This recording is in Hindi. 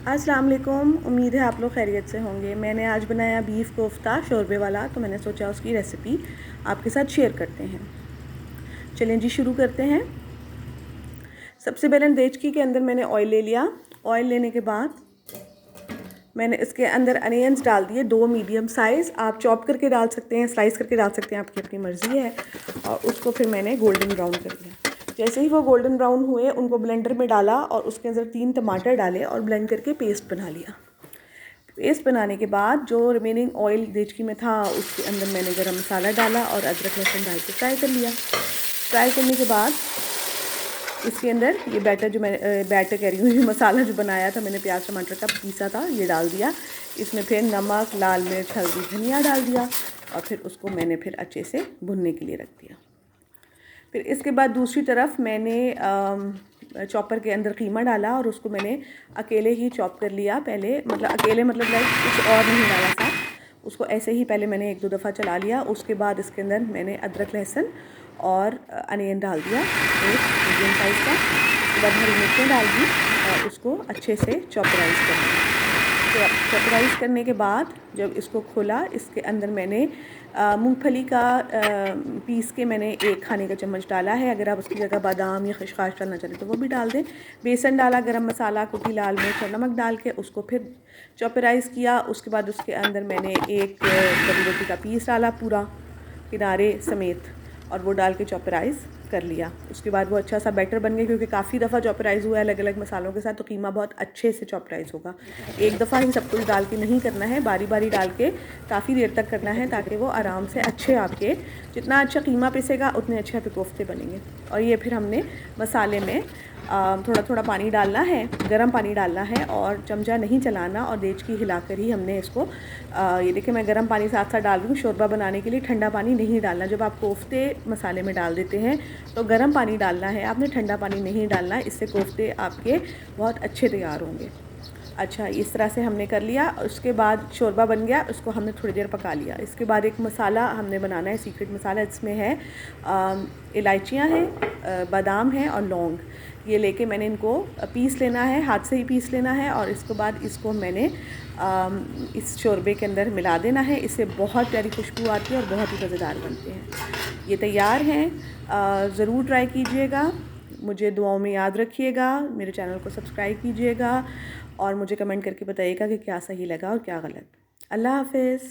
अस्सलाम वालेकुम। उम्मीद है आप लोग खैरियत से होंगे। मैंने आज बनाया बीफ कोफ्ता शोरबे वाला, तो मैंने सोचा उसकी रेसिपी आपके साथ शेयर करते हैं। चलें जी, शुरू करते हैं। सबसे पहले देचकी के अंदर मैंने ऑयल ले लिया। ऑयल लेने के बाद मैंने इसके अंदर अनियंस डाल दिए, 2 मीडियम साइज़। आप चॉप करके डाल सकते हैं, स्लाइस करके डाल सकते हैं, आपकी अपनी मर्ज़ी है। और उसको फिर मैंने गोल्डन ब्राउन कर लिया। जैसे ही वो गोल्डन ब्राउन हुए, उनको ब्लेंडर में डाला और उसके अंदर 3 टमाटर डाले और ब्लेंड करके पेस्ट बना लिया। पेस्ट बनाने के बाद जो रिमेनिंग ऑयल देचकी में था, उसके अंदर मैंने गरम मसाला डाला और अदरक लहसुन डाल के फ्राई कर लिया। फ्राई करने के बाद इसके अंदर ये बैटर जो मैं बैटर कह रही हूँ, ये मसाला जो बनाया था मैंने, प्याज टमाटर का पीसा था, ये डाल दिया। इसमें फिर नमक, लाल मिर्च, हल्दी, धनिया डाल दिया और फिर उसको मैंने फिर अच्छे से भुनने के लिए रख दिया। फिर इसके बाद दूसरी तरफ मैंने चॉपर के अंदर कीमा डाला और उसको मैंने अकेले ही चॉप कर लिया पहले, मतलब अकेले मतलब लाइक कुछ और नहीं डाला था। उसको ऐसे ही पहले मैंने 1-2 दफ़ा चला लिया। उसके बाद इसके अंदर मैंने अदरक लहसुन और अनियन डाल दिया, एक मीडियम साइज़ का। उसके बाद हरी मिर्चें डाल दी और उसको अच्छे से चॉपराइज़ कर लिया। चॉपराइज़ करने के बाद जब इसको खोला, इसके अंदर मैंने मूंगफली का पीस के मैंने 1 खाने का चम्मच डाला है। अगर आप उसकी जगह बादाम या खशखाश डालना चाहें तो वो भी डाल दें। बेसन डाला, गरम मसाला, कुटी लाल मिर्च और नमक डाल के उसको फिर चॉपराइज़ किया। उसके बाद उसके अंदर मैंने 1 कड़ी रोटी का पीस डाला पूरा किनारे समेत और वो डाल के चॉपराइज़ कर लिया। उसके बाद वो अच्छा सा बैटर बन गया, क्योंकि काफ़ी दफ़ा चॉपराइज़ हुआ है अलग अलग मसालों के साथ, तो कीमा बहुत अच्छे से चॉपराइज़ होगा। एक दफ़ा ही सब कुछ डाल के नहीं करना है, बारी बारी डाल के काफ़ी देर तक करना है, ताकि वो आराम से अच्छे आपके, जितना अच्छा कीमा पिसेगा उतने अच्छे आपके कोफ्ते बनेंगे। और ये फिर हमने मसाले में थोड़ा थोड़ा पानी डालना है, गर्म पानी डालना है और चमचा नहीं चलाना और देचकी हिलाकर ही हमने इसको ये देखिए मैं गर्म पानी साथ साथ डाल रही हूँ शोरबा बनाने के लिए। ठंडा पानी नहीं डालना। जब आप कोफ्ते मसाले में डाल देते हैं तो गर्म पानी डालना है आपने, ठंडा पानी नहीं डालना है। इससे कोफ्ते आपके बहुत अच्छे तैयार होंगे। अच्छा, इस तरह से हमने कर लिया। उसके बाद शोरबा बन गया, उसको हमने थोड़ी देर पका लिया। इसके बाद एक मसाला हमने बनाना है, सीक्रेट मसाला। इसमें है इलायचियाँ हैं, बादाम हैं और लौंग। ये लेके मैंने इनको पीस लेना है, हाथ से ही पीस लेना है और इसके बाद इसको मैंने इस शोरबे के अंदर मिला देना है। इससे बहुत प्यारी खुशबू आती है और बहुत ही मज़ेदार बनते हैं। ये तैयार हैं, ज़रूर ट्राई कीजिएगा। मुझे दुआओं में याद रखिएगा, मेरे चैनल को सब्सक्राइब कीजिएगा और मुझे कमेंट करके बताइएगा कि क्या सही लगा और क्या गलत। अल्लाह हाफ़िज़।